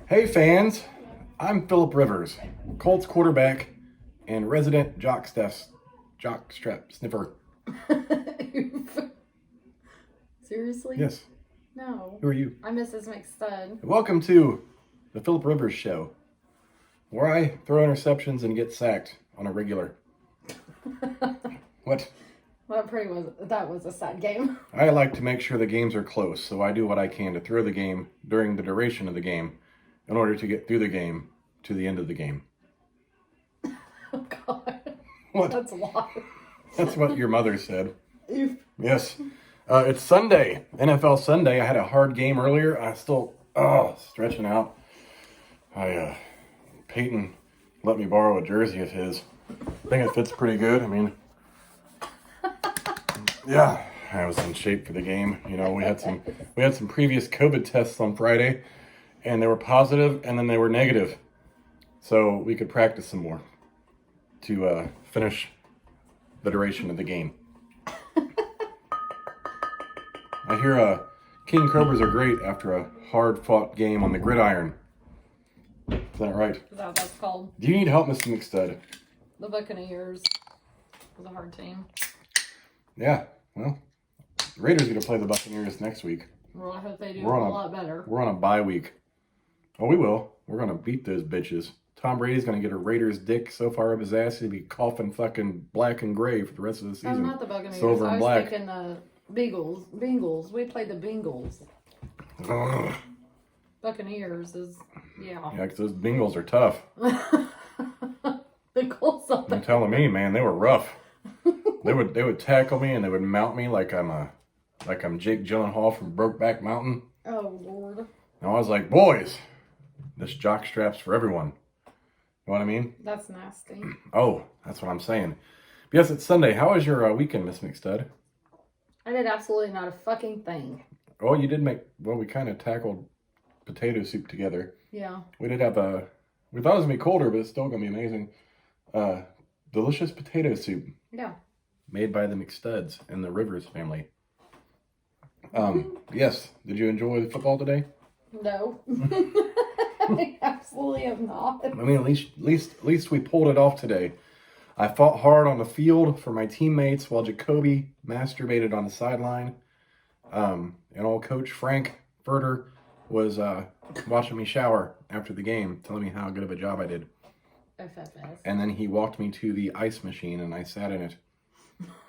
Hey fans, I'm Phillip Rivers, Colts quarterback and resident jockstrap sniffer. Seriously? Yes. No. Who are you? I'm Mrs. McStud. Welcome to the Phillip Rivers Show, where I throw interceptions and get sacked on a regular. What? That was a sad game. I like to make sure the games are close, so I do what I can to throw the game during the duration of the game in order to get through the game to the end of the game. Oh God. What? That's a lot. That's what your mother said. Oof. Yes. It's Sunday, NFL Sunday. I had a hard game earlier. I still, stretching out. Peyton let me borrow a jersey of his. I think it fits pretty good. I mean, yeah, I was in shape for the game. You know, we had some previous COVID tests on Friday, and they were positive, and then they were negative. So we could practice some more to finish the duration of the game. I hear King Cobras are great after a hard-fought game on the gridiron. Is that right? Is that what that's called? Do you need help, Mr. McStud? The Buccaneers was a hard team. Yeah, well, the Raiders are going to play the Buccaneers next week. Well, I hope they do We're a on lot better. We're on a bye week. Oh, we will. We're going to beat those bitches. Tom Brady's going to get a Raiders dick so far up his ass he'll be coughing fucking black and gray for the rest of the season. Oh, not the Buccaneers. Silver and I was black. thinking the Bengals. We played the Bengals. Ugh. Buccaneers is, yeah. Yeah, because those Bengals are tough. The Colts up You're telling me, man, they were rough. They would tackle me and they would mount me like I'm Jake Gyllenhaal from Brokeback Mountain. Oh, Lord. And I was like, boys, this jock strap's for everyone. You know what I mean? That's nasty. Oh, that's what I'm saying. But yes, it's Sunday. How was your weekend, Miss McStud? I did absolutely not a fucking thing. Oh, you did we kind of tackled potato soup together. Yeah. We did have we thought it was going to be colder, but it's still going to be amazing. Delicious potato soup. Yeah. Made by the McStuds and the Rivers family. Yes. Did you enjoy the football today? No. I absolutely am not. I mean, at least we pulled it off today. I fought hard on the field for my teammates while Jacoby masturbated on the sideline. And old Coach Frank Furter was watching me shower after the game, telling me how good of a job I did. FFS. And then he walked me to the ice machine, and I sat in it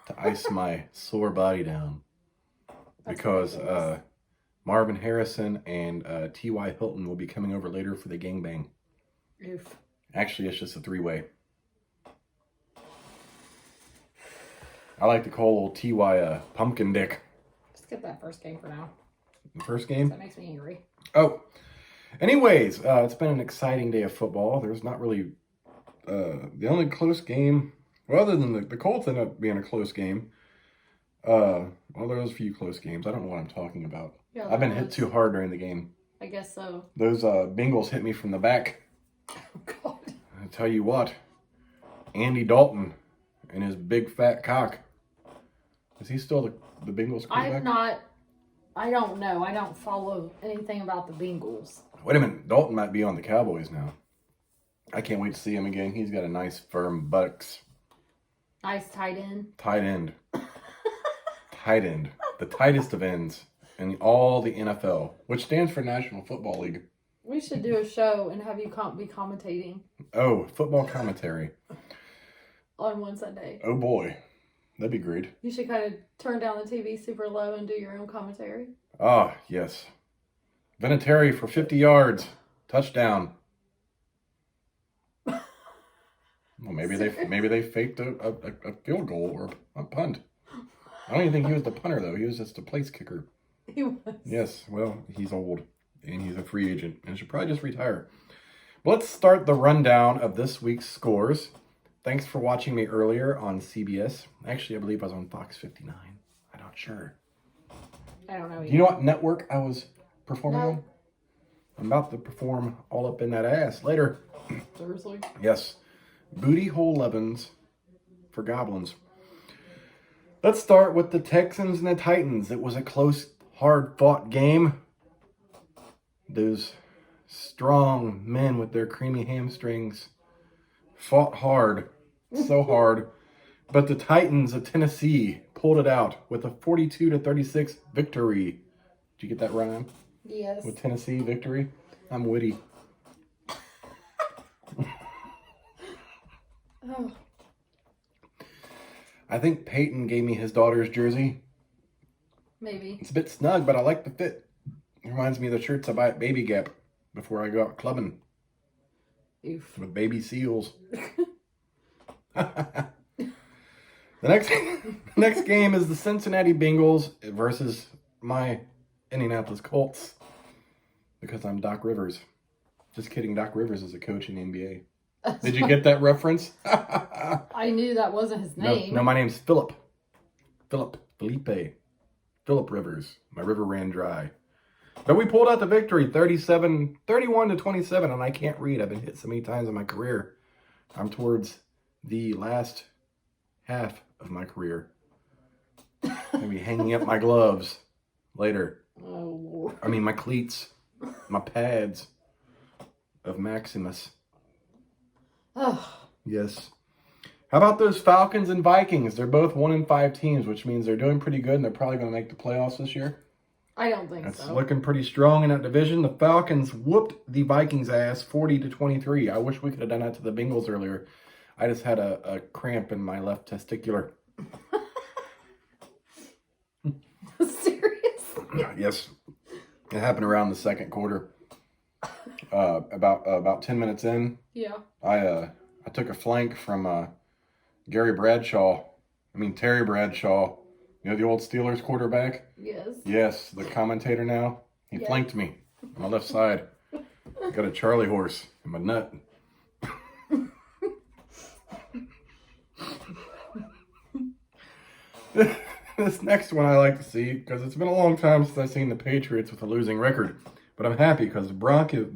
to ice my sore body down. Because Marvin Harrison and T.Y. Hilton will be coming over later for the gangbang. Oof. Actually, it's just a three-way. I like to call old T.Y. Pumpkin Dick. Just get that first game for now. The first game? That makes me angry. Oh. Anyways, it's been an exciting day of football. There's not really... the only close game... Well, other than the Colts ended up being a close game. Well, there was a few close games. I don't know what I'm talking about. Yeah, I've been hit too hard during the game. I guess so. Those Bengals hit me from the back. Oh, God. I tell you what, Andy Dalton and his big fat cock. Is he still the Bengals quarterback? I don't know. I don't follow anything about the Bengals. Wait a minute. Dalton might be on the Cowboys now. I can't wait to see him again. He's got a nice firm buttocks. Nice tight end. Tight end. Tight end. The tightest of ends in all the NFL, which stands for National Football League. We should do a show and have you be commentating. Oh, football commentary. On one Sunday. Oh, boy. That'd be great. You should kind of turn down the TV super low and do your own commentary. Ah, yes. Vinatieri for 50 yards. Touchdown. Well, maybe they faked a field goal or a punt. I don't even think he was the punter, though. He was just a place kicker. He was. Yes, well, he's old, and he's a free agent, and should probably just retire. But let's start the rundown of this week's scores. Thanks for watching me earlier on CBS. Actually, I believe I was on Fox 59. I'm not sure. I don't know. Do you know what network I was performing No. on? I'm about to perform all up in that ass later. Seriously? Yes. Booty hole Levins for goblins. Let's start with the Texans and the Titans. It was a close, hard-fought game. Those strong men with their creamy hamstrings fought hard, so hard. But the Titans of Tennessee pulled it out with a 42-36 victory. Did you get that rhyme? Yes. With Tennessee victory? I'm witty. Oh. I think Peyton gave me his daughter's jersey. Maybe. It's a bit snug, but I like the fit. It reminds me of the shirts I buy at Baby Gap before I go out clubbing. Oof. With baby seals. The next game is the Cincinnati Bengals versus my Indianapolis Colts. Because I'm Doc Rivers. Just kidding, Doc Rivers is a coach in the NBA. Did you get that reference? I knew that wasn't his name. No, my name's Phillip. Felipe. Phillip Rivers. My river ran dry. But we pulled out the victory, 31-27, and I can't read. I've been hit so many times in my career. I'm towards the last half of my career. Maybe hanging up my gloves later. Oh, Lord. I mean, my cleats, my pads of Maximus. Oh. Yes. How about those Falcons and Vikings? They're both 1-5 teams, which means they're doing pretty good, and they're probably going to make the playoffs this year. I don't think That's so. looking pretty strong in that division. The Falcons whooped the Vikings' ass 40-23. I wish we could have done that to the Bengals earlier. I just had a cramp in my left testicular. Seriously? Yes. It happened around the second quarter. About 10 minutes in, Yeah. I took a flank from Terry Bradshaw. You know, the old Steelers quarterback? Yes. Yes, the commentator now. He Yes. flanked me on my left side. Got a Charlie horse in my nut. This next one I like to see because it's been a long time since I've seen the Patriots with a losing record. But I'm happy because the Broncos,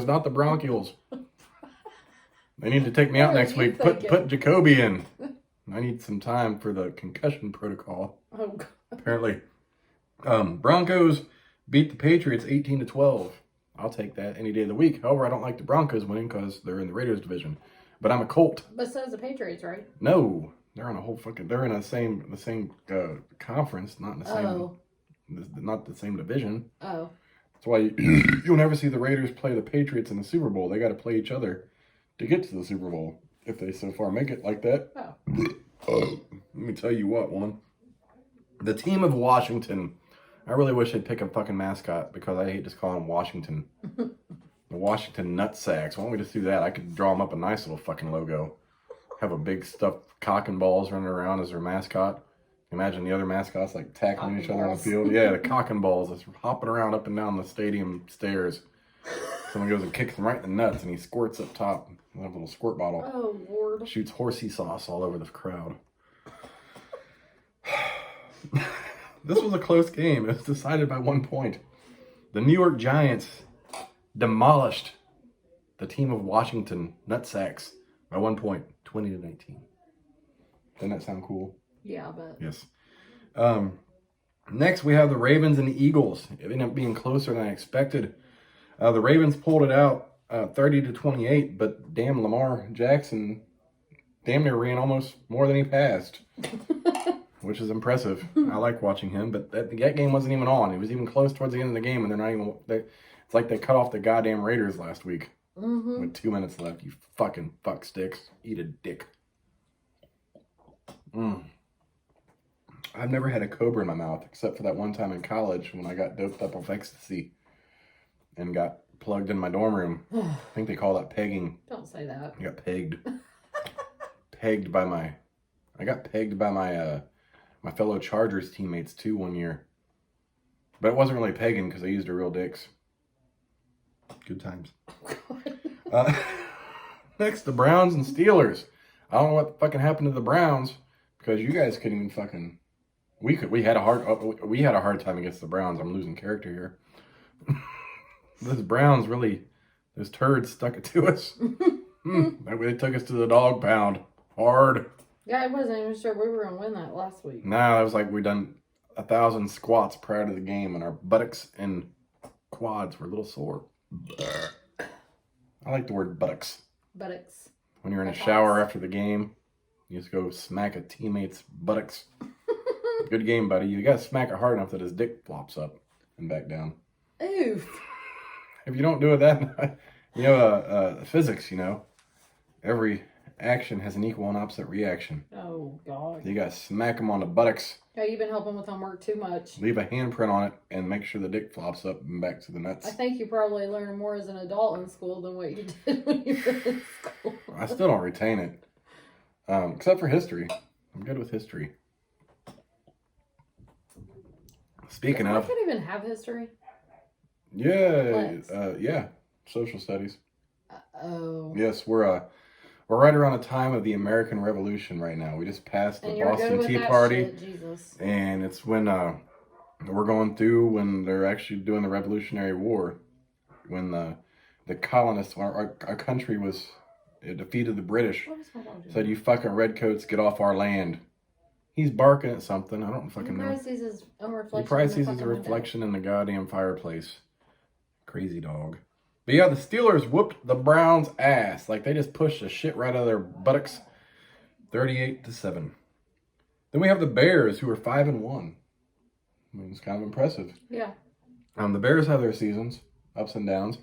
not the Bronchials. They need to take me out next week. Put Jacoby in. I need some time for the concussion protocol. Oh, God. Apparently. Broncos beat the Patriots 18-12. I'll take that any day of the week. However, I don't like the Broncos winning because they're in the Raiders division. But I'm a Colt. But so is the Patriots, right? No, they're on a whole they're in the same conference, not in the same, not the same division. Oh. That's why you'll never see the Raiders play the Patriots in the Super Bowl. They got to play each other to get to the Super Bowl if they so far make it like that. Oh. Let me tell you what, woman. The team of Washington. I really wish they'd pick a fucking mascot because I hate just calling them Washington. The Washington Nutsacks. Why don't we just do that? I could draw them up a nice little fucking logo. Have a big stuffed cock and balls running around as their mascot. Imagine the other mascots like tackling each other on the field. Yeah, the cock and balls just hopping around up and down the stadium stairs. Someone goes and kicks him right in the nuts and he squirts up top. A little squirt bottle. Oh, Lord. Shoots horsey sauce all over the crowd. This was a close game. It was decided by 1 point. The New York Giants demolished the team of Washington Nutsacks by 1 point, 20-19. Doesn't that sound cool? Yeah, but... Yes. Next, we have the Ravens and the Eagles. It ended up being closer than I expected. The Ravens pulled it out 30-28, but damn, Lamar Jackson damn near ran almost more than he passed, which is impressive. I like watching him, but that game wasn't even on. It was even close towards the end of the game, and they're not even... It's like they cut off the goddamn Raiders last week with 2 minutes left. You fucking fuck sticks. Eat a dick. I've never had a cobra in my mouth except for that one time in college when I got doped up off ecstasy and got plugged in my dorm room. I think they call that pegging. Don't say that. I got pegged. I got pegged by my my fellow Chargers teammates too one year. But it wasn't really pegging because I used their real dicks. Good times. Next, the Browns and Steelers. I don't know what fucking happened to the Browns because you guys couldn't even fucking. We had a hard time against the Browns. I'm losing character here. Those Browns really, those turds stuck it to us. They took us to the dog pound hard. Yeah, I wasn't even sure we were going to win that last week. Nah, it was like we done 1,000 squats prior to the game and our buttocks and quads were a little sore. I like the word buttocks. Buttocks. When you're in a shower after the game, you just go smack a teammate's buttocks. Good game, buddy. You gotta smack it hard enough that his dick flops up and back down. Oof. If you don't do it that, physics, every action has an equal and opposite reaction. Oh, God. You gotta smack him on the buttocks. Yeah, you've been helping with homework too much. Leave a handprint on it and make sure the dick flops up and back to the nuts. I think you probably learned more as an adult in school than what you did when you were in school. I still don't retain it. Except for history. I'm good with history. Speaking I of... can't even have history. Yeah, social studies. Oh. Yes, we're right around the time of the American Revolution right now. We just passed the Boston Tea Party. Shit, Jesus. And it's when we're going through when they're actually doing the Revolutionary War. When the colonists, our country was... It defeated the British. What is my dog doing? Said, you fucking redcoats, get off our land. He's barking at something. I don't fucking know. He probably sees his own reflection. He probably sees his reflection in the goddamn fireplace. Crazy dog. But yeah, the Steelers whooped the Browns' ass. Like, they just pushed the shit right out of their buttocks. 38-7. Then we have the Bears, who are 5-1. I mean, it's kind of impressive. Yeah. The Bears have their seasons, ups and downs.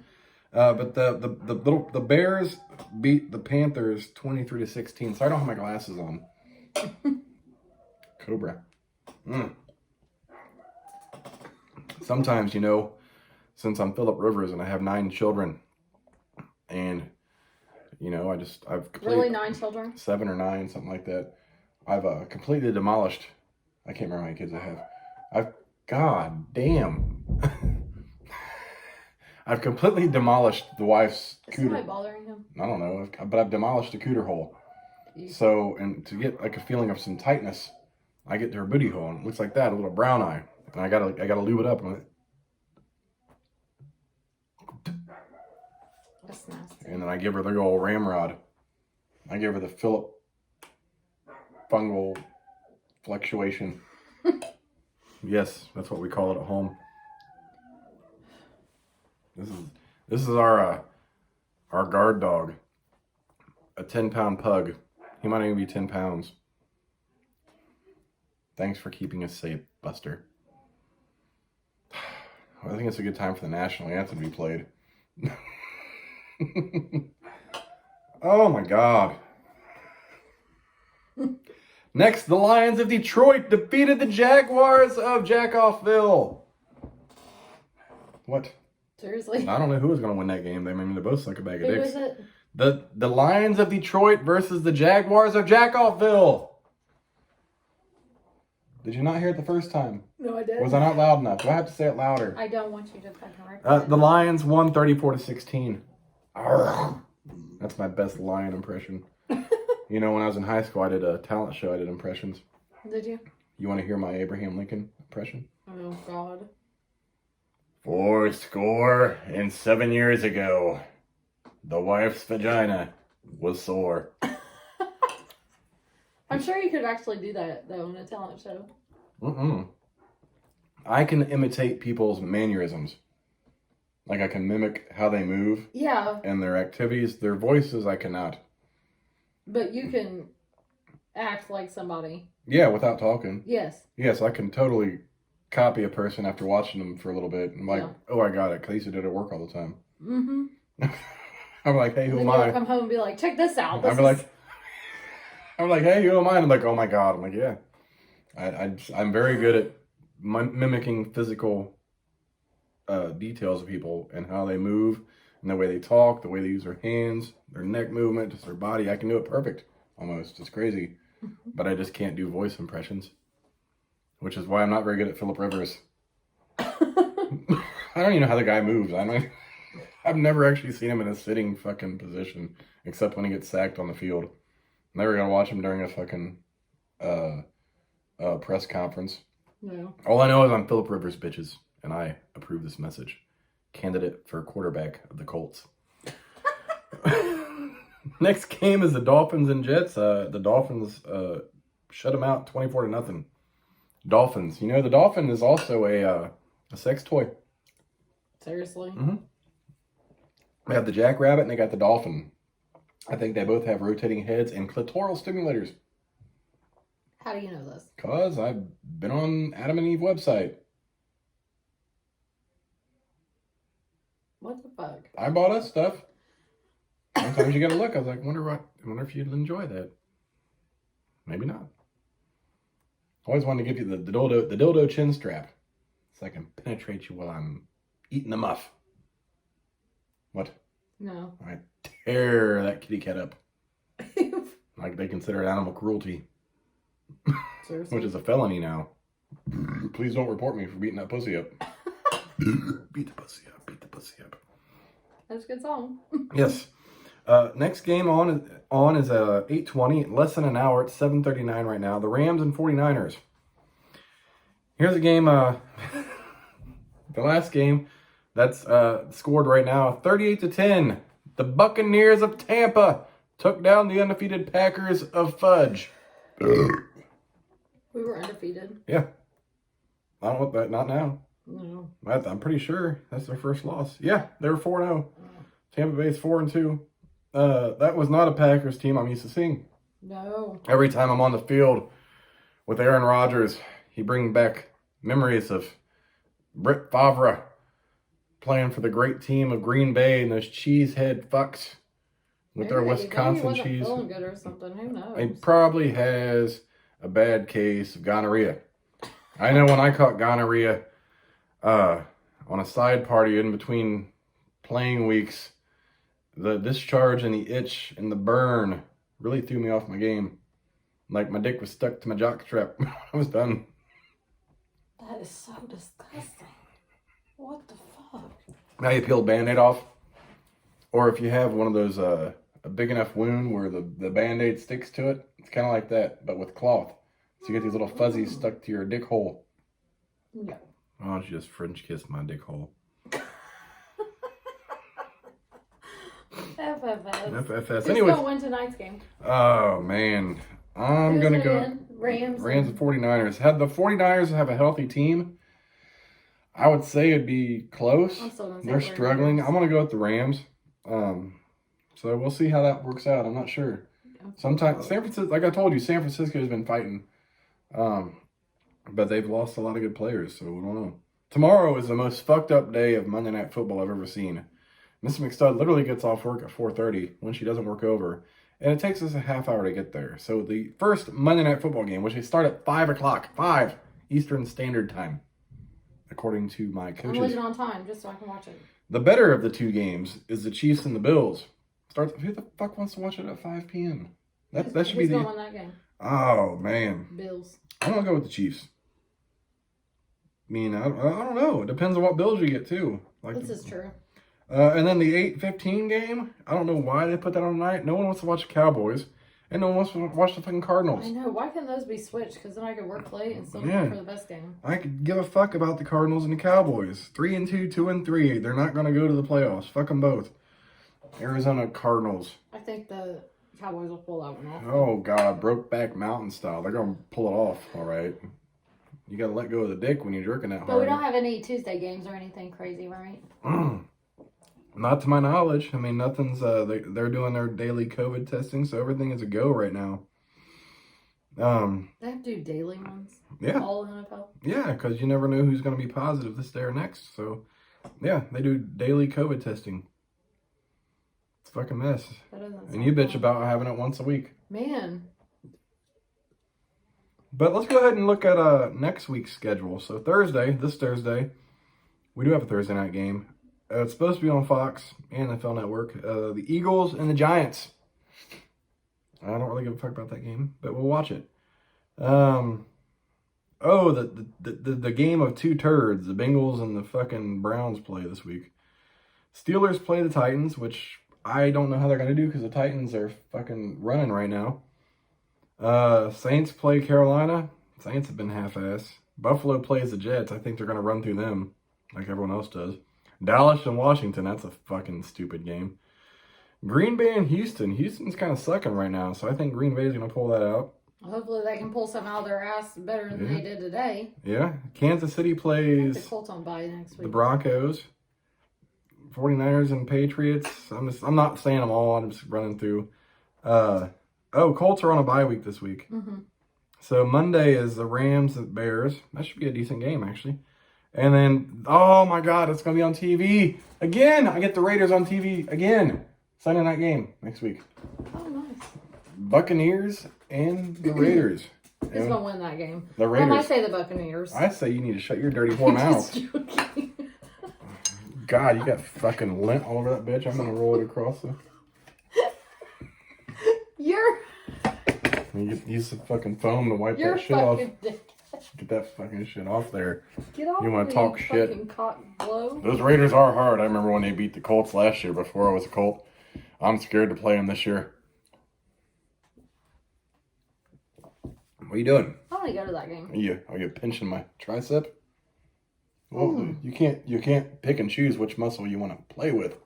But the Bears beat the Panthers 23-16. So I don't have my glasses on. Cobra. Sometimes, since I'm Phillip Rivers and I have 9 children, and I've completely, Really, 9 children? 7 or 9, something like that. I've completely demolished. I can't remember how many kids I have. God damn. I've completely demolished the wife's Is cooter. somebody bothering him? I don't know, but I've demolished the cooter hole. So, and to get like a feeling of some tightness, I get to her booty hole, and it looks like that, a little brown eye, and I gotta lube it up. That's nasty. And then I give her the old ramrod. I give her the Phillip fungal fluctuation. Yes, that's what we call it at home. This is our guard dog, a 10-pound pug. He might even be 10 pounds. Thanks for keeping us safe, Buster. I think it's a good time for the national anthem to be played. Oh my God. Next, the Lions of Detroit defeated the Jaguars of Jackoffville. What? Seriously? I don't know who was going to win that game. I mean, they're both like a bag of Who dicks. is it? The Lions of Detroit versus the Jaguars of Jackoffville. Did you not hear it the first time? No, I didn't. Was I not loud enough? Do I have to say it louder? I don't want you to fucking record The Lions won 34-16. Arrgh. That's my best lion impression. When I was in high school, I did a talent show. I did impressions. Did you? You want to hear my Abraham Lincoln impression? Oh, God. 87 years ago, the wife's vagina was sore. I'm sure you could actually do that, though, in a talent show. I can imitate people's mannerisms. Like, I can mimic how they move. Yeah. And their activities. Their voices, I cannot. But you can act like somebody. Yeah, without talking. Yes. Yes, I can totally copy a person after watching them for a little bit. I'm like, oh, I got it. Because I used to do it at work all the time. Mm-hmm. I'm like, hey, who am I? Come home and be like, check this out. I'm like, hey, who am I? And I'm like, oh my God. I'm like, yeah. I'm very good at mimicking physical details of people and how they move and the way they talk, the way they use their hands, their neck movement, just their body. I can do it perfect, almost. It's crazy. But I just can't do voice impressions, which is why I'm not very good at Phillip Rivers. I don't even know how the guy moves. I've never actually seen him in a sitting fucking position, except when he gets sacked on the field. Never gonna watch him during a fucking press conference. No. All I know is I'm Phillip Rivers, bitches, and I approve this message. Candidate for quarterback of the Colts. Next game is the Dolphins and Jets. The Dolphins shut them out 24-0. Dolphins. The dolphin is also a sex toy. Seriously? Mm-hmm. They have the Jackrabbit and they got the Dolphin. I think they both have rotating heads and clitoral stimulators. How do you know this? Because I've been on Adam and Eve website. What the fuck? I bought us stuff. Sometimes you gotta look. I was like, wonder if you'd enjoy that. Maybe not. Always wanted to give you the dildo chin strap, so I can penetrate you while I'm eating the muff. What? No. I tear that kitty cat up. Like they consider it animal cruelty. Seriously? Which is a felony now. Please don't report me for beating that pussy up. Beat the pussy up. Beat the pussy up. That's a good song. Yes. Next game on is 8:20, less than an hour. It's 7:39 right now. The Rams and 49ers. Here's a game. The last game that's scored right now, 38-10. The Buccaneers of Tampa took down the undefeated Packers of Fudge. We were undefeated. Yeah. I don't know that. Not now. No. I'm pretty sure that's their first loss. Yeah, they were 4-0. Tampa Bay's 4-2. That was not a Packers team I'm used to seeing. No. Every time I'm on the field with Aaron Rodgers, he brings back memories of Brett Favre playing for the great team of Green Bay and those cheesehead fucks with their Wisconsin maybe he cheese. wasn't feeling good or something. Who knows? He probably has a bad case of gonorrhea. I know when I caught gonorrhea on a side party in between playing weeks, the discharge and the itch and the burn really threw me off my game. Like my dick was stuck to my jockstrap. I was done. That is so disgusting. What the fuck? Now you peel the Band-Aid off. Or if you have one of those, a big enough wound where the Band-Aid sticks to it, it's kind of like that, but with cloth. So you get these little fuzzies stuck to your dick hole. No. Why don't you just French kiss my dick hole? FFS. FFS. Who's Anyways. going to win tonight's game? Oh, man. I'm going to go win? Rams and 49ers. Had the 49ers have a healthy team, I would say it'd be close. I'm still gonna say They're struggling. Rams. I'm going to go with the Rams. So we'll see how that works out. I'm not sure. Sometimes San Francisco, like I told you, San Francisco has been fighting. But they've lost a lot of good players, so we don't know. Tomorrow is the most fucked up day of Monday Night Football I've ever seen. Mrs. McStud literally gets off work at 4:30 when she doesn't work over, and it takes us a half hour to get there. So the first Monday Night Football game, which they start at 5 o'clock, 5 Eastern Standard Time, according to my I'm coaches. looking on time just so I can watch it. The better of the two games is the Chiefs and the Bills. Who the fuck wants to watch it at 5 p.m.? That should be Who's the... going to win that game? Oh, man. Bills. I'm going to go with the Chiefs. I mean, I don't know. It depends on what Bills you get, too. Like, This is true. And then the 8:15 game, I don't know why they put that on tonight. No one wants to watch the Cowboys, and no one wants to watch the fucking Cardinals. I know. Why can't those be switched? Because then I could work late and still Yeah. go for the best game. I could give a fuck about the Cardinals and the Cowboys. 3-2, 2-3. They're not going to go to the playoffs. Fuck them both. Arizona Cardinals. I think the Cowboys will pull that one off. Oh, God. Brokeback Mountain style. They're going to pull it off, all right. You got to let go of the dick when you're jerking that hard. But we don't have any Tuesday games or anything crazy, right? Not to my knowledge. I mean, nothing's, they're doing their daily COVID testing, so everything is a go right now. They have to do daily ones? Yeah. All NFL? Yeah, because you never know who's going to be positive this day or next. So, yeah, they do daily COVID testing. It's a fucking mess. That doesn't And you sound bitch fun. about having it once a week. Man. But let's go ahead and look at next week's schedule. So this Thursday, we do have a Thursday night game. It's supposed to be on Fox and the NFL Network. The Eagles and the Giants. I don't really give a fuck about that game, but we'll watch it. The game of two turds. The Bengals and the fucking Browns play this week. Steelers play the Titans, which I don't know how they're going to do because the Titans are fucking running right now. Saints play Carolina. Saints have been half-ass. Buffalo plays the Jets. I think they're going to run through them like everyone else does. Dallas and Washington. That's a fucking stupid game. Green Bay and Houston. Houston's kind of sucking right now, so I think Green Bay's going to pull that out. Hopefully they can pull something out of their ass better than they did today. Yeah. Kansas City The plays Colts on bye next week. the Broncos. 49ers and Patriots. I'm not saying them all. I'm just running through. Colts are on a bye week this week. Mm-hmm. So Monday is the Rams and Bears. That should be a decent game, actually. And then, oh my God, it's going to be on TV. Again, I get the Raiders on TV again. Sunday night game next week. Oh, nice. Buccaneers and the Raiders. Who's going to win that game? The Raiders. I might say the Buccaneers. I say you need to shut your dirty whore mouth. God, you got fucking lint all over that bitch. I'm going to roll it across the... You use some fucking foam to wipe that shit off. Get that fucking shit off there. Get off. You want to talk shit? Those Raiders are hard. I remember when they beat the Colts last year. Before I was a Colt, I'm scared to play them this year. What are you doing? I want to go to that game. Are you pinching my tricep? Well, you can't pick and choose which muscle you want to play with.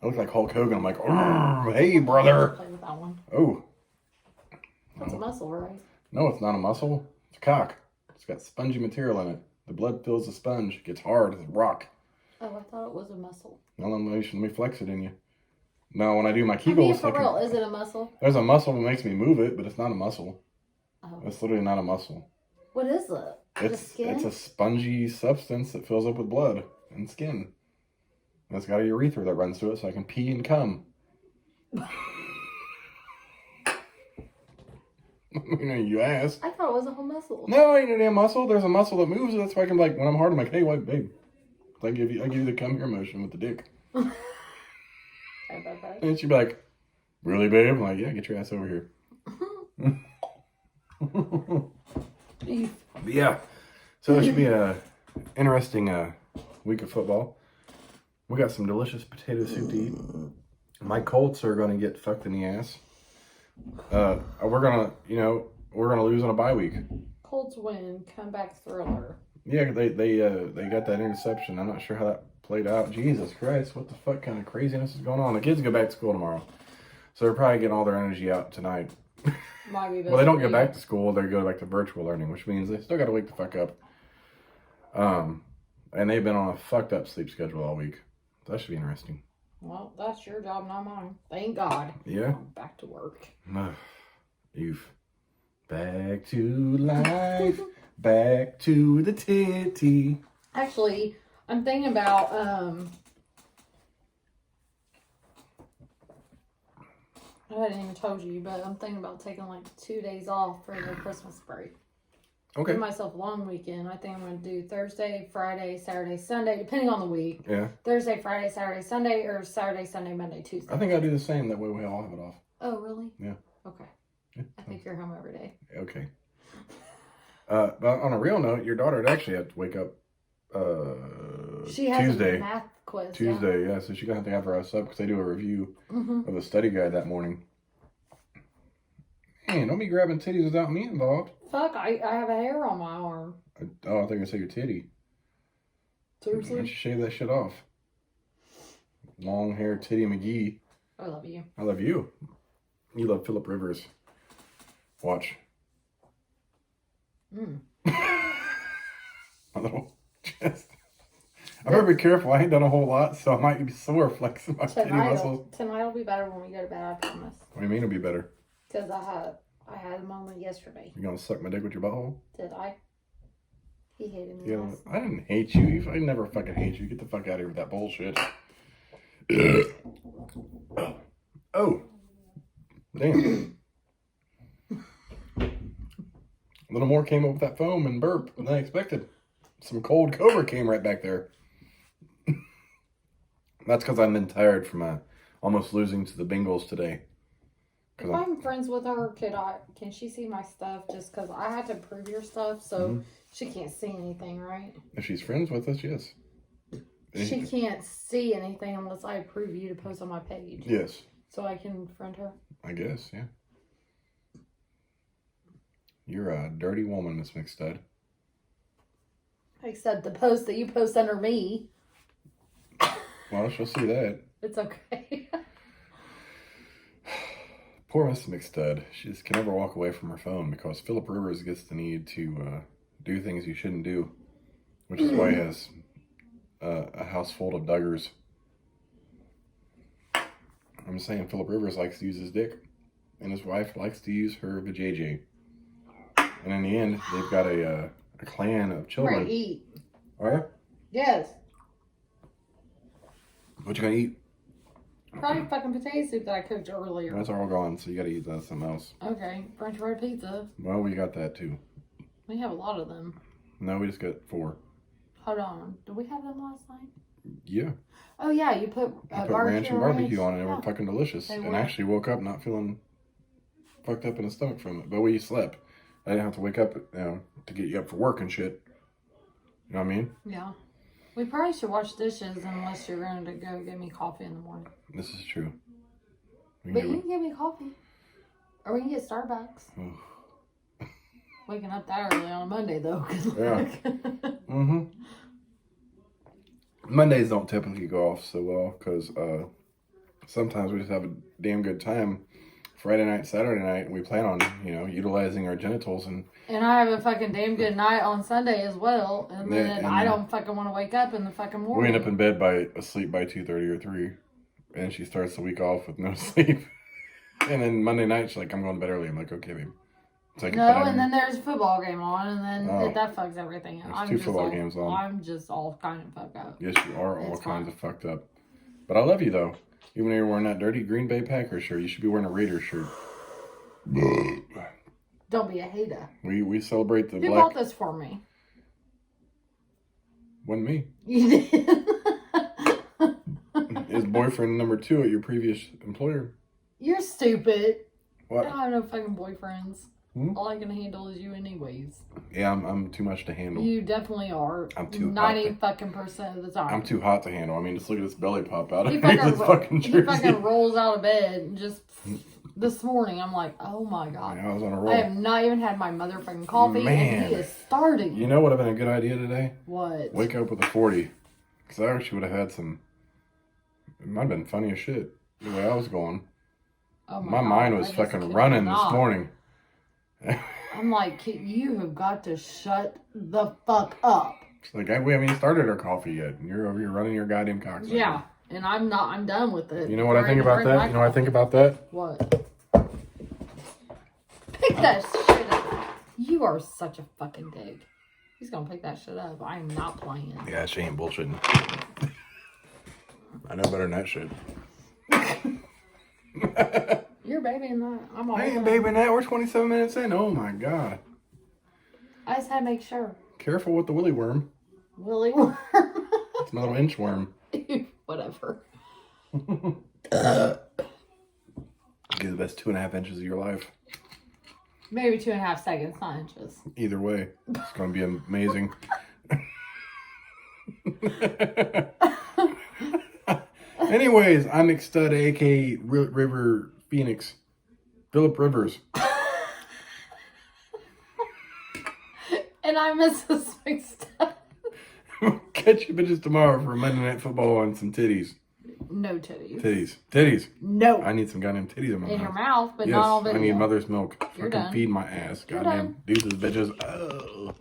I look like Hulk Hogan. I'm like, hey brother. Play with that one. Oh. That's a muscle, right? No, it's not a muscle. It's a cock. It's got spongy material in it. The blood fills the sponge. It gets hard as a rock. Oh, I thought it was a muscle. No, let me flex it in you. No, when I do my Kegels... I mean, for real, is it a muscle? There's a muscle that makes me move it, but it's not a muscle. Oh. It's literally not a muscle. What is it? The skin? It's a spongy substance that fills up with blood and skin. And it's got a urethra that runs through it so I can pee and cum. You asked. I thought it was a whole muscle. No, ain't no damn muscle. There's a muscle that moves. That's why I can like when I'm hard. I'm like, hey, white babe. I give you the come here motion with the dick. And she'd be like, really, babe? I'm like, yeah, get your ass over here. Yeah. So it should be a interesting week of football. We got some delicious potato soup to eat. My Colts are gonna get fucked in the ass. We're gonna lose on a bye week. Colts win, comeback thriller. Yeah, they got that interception. I'm not sure how that played out. Jesus Christ, what the fuck kind of craziness is going on? The kids go back to school tomorrow, so they're probably getting all their energy out tonight. Well, they don't go back to school; they go back to virtual learning, which means they still got to wake the fuck up. And they've been on a fucked up sleep schedule all week. So that should be interesting. Well, that's your job, not mine. Thank God. Yeah. I'm back to work. You've back to life, back to the titty. Actually, I'm thinking about I hadn't even told you, but I'm thinking about taking like 2 days off for the Christmas break. Okay. Give myself a long weekend. I think I'm going to do Thursday, Friday, Saturday, Sunday, depending on the week. Yeah. Thursday, Friday, Saturday, Sunday, or Saturday, Sunday, Monday, Tuesday. I think I'll do the same. That way we all have it off. Oh, really? Yeah. Okay. Yeah. I think you're home every day. Okay. But on a real note, your daughter had actually had to wake up she has Tuesday. a math quiz. Tuesday, yeah. So she's going to have to have us up because they do a review of the study guide that morning. Man, don't be grabbing titties without me involved. Fuck, I have a hair on my arm. I thought you were going to say your titty. Seriously? Why don't you shave that shit off? Long hair titty McGee. I love you. I love you. You love Phillip Rivers. Watch. My little chest. I better be careful. I ain't done a whole lot, so I might be sore flexing my titty muscles. Tonight will be better when we go to bed, I promise. What do you mean it'll be better? Because I had a moment yesterday. You gonna suck my dick with your butthole? Did I? He hated me. Yeah, I didn't hate you. I never fucking hate you. Get the fuck out of here with that bullshit. Oh. Damn. A little more came up with that foam and burp than I expected. Some cold cobra came right back there. That's because I've been tired from almost losing to the Bengals today. If I'm friends with her, can she see my stuff? Just because I had to prove your stuff, so she can't see anything, right? If she's friends with us, yes. She can't see anything unless I approve you to post on my page. Yes. So I can friend her? I guess, yeah. You're a dirty woman, Miss McStud. Except the post that you post under me. Well, she'll see that. It's okay. Poor Miss McStud. She just can never walk away from her phone because Phillip Rivers gets the need to do things he shouldn't do. Which is why he has a house full of Duggars. I'm just saying, Phillip Rivers likes to use his dick, and his wife likes to use her vajayjay. And in the end, they've got a clan of children. Right, eat. Are you? Yes. What you gonna eat? Probably fucking potato soup that I cooked earlier. That's all gone, so you gotta eat that something else. Okay, French fried pizza. Well, we got that too. We have a lot of them. No, we just got 4. Hold on. Did we have them last night? Yeah. Oh, yeah. You put ranch and barbecue on it, and they yeah. were fucking delicious. They And were. actually woke up not feeling fucked up in the stomach from it. But we slept. I didn't have to wake up, to get you up for work and shit. You know what I mean? Yeah. We probably should wash dishes unless you're going to go get me coffee in the morning. This is true. But you can get me coffee. Or we can get Starbucks. Waking up that early on a Monday, though. Yeah. Mm-hmm. Mondays don't typically go off so well because sometimes we just have a damn good time Friday night, Saturday night, and we plan on, utilizing our genitals. And I have a fucking damn good night on Sunday as well. And then I don't fucking want to wake up in the fucking morning. We end up in bed asleep by 2:30 or 3. And she starts the week off with no sleep. And then Monday night, she's like, I'm going to bed early. I'm like, okay, babe. And then there's a football game on, and then that fucks everything up. There's 2 football games on. I'm just all kind of fucked up. Yes, you are all kinds of fucked up. But I love you, though. Even though you're wearing that dirty Green Bay Packers shirt, you should be wearing a Raiders shirt. Don't be a hater. We celebrate the Who bought this for me? Wasn't me. You did. His boyfriend number 2 at your previous employer. You're stupid. What? I don't have no fucking boyfriends. Hmm? All I can handle is you anyways. Yeah, I'm too much to handle. You definitely are. I'm too 90 fucking % of the time. I'm too hot to handle. I mean, just look at this belly pop out of He this fucking, fucking he jersey. fucking rolls out of bed and just... This morning, I'm like, oh my god. Yeah, I was on a roll. I have not even had my motherfucking coffee, and he is starting. You know what would have been a good idea today? What? Wake up with a 40. Because I actually would have had some... It might have been funny as shit. The way I was going. Oh my God, mind was fucking running this morning. I'm like, you have got to shut the fuck up. It's like, we haven't even started our coffee yet. And you're over here running your goddamn cocksucker. Yeah, and I'm done with it. You know what I think about that? You know what I think about that? What? Pick that shit up. You are such a fucking dick. He's gonna pick that shit up. I am not playing. Yeah, she ain't bullshitting. I know better than that shit. You're babying that. I'm all I ain't done. babying that. We're 27 minutes in. Oh my god. I just had to make sure. Careful with the willy worm. Willy worm. It's my little inchworm. Whatever. Give the best 2.5 inches of your life. Maybe 2.5 seconds, not inches. Either way, it's going to be amazing. Anyways, I'm McStud, aka River Phoenix. Phillip Rivers. And I'm Mrs. McStud. Catch you bitches tomorrow for Monday Night Football and some titties. No titties. Titties. No. I need some goddamn titties in my mouth. In your mouth, but Yes, not on video. I need mother's milk. You're Fucking done. feed my ass. You're Goddamn done. deuces, bitches. Oh.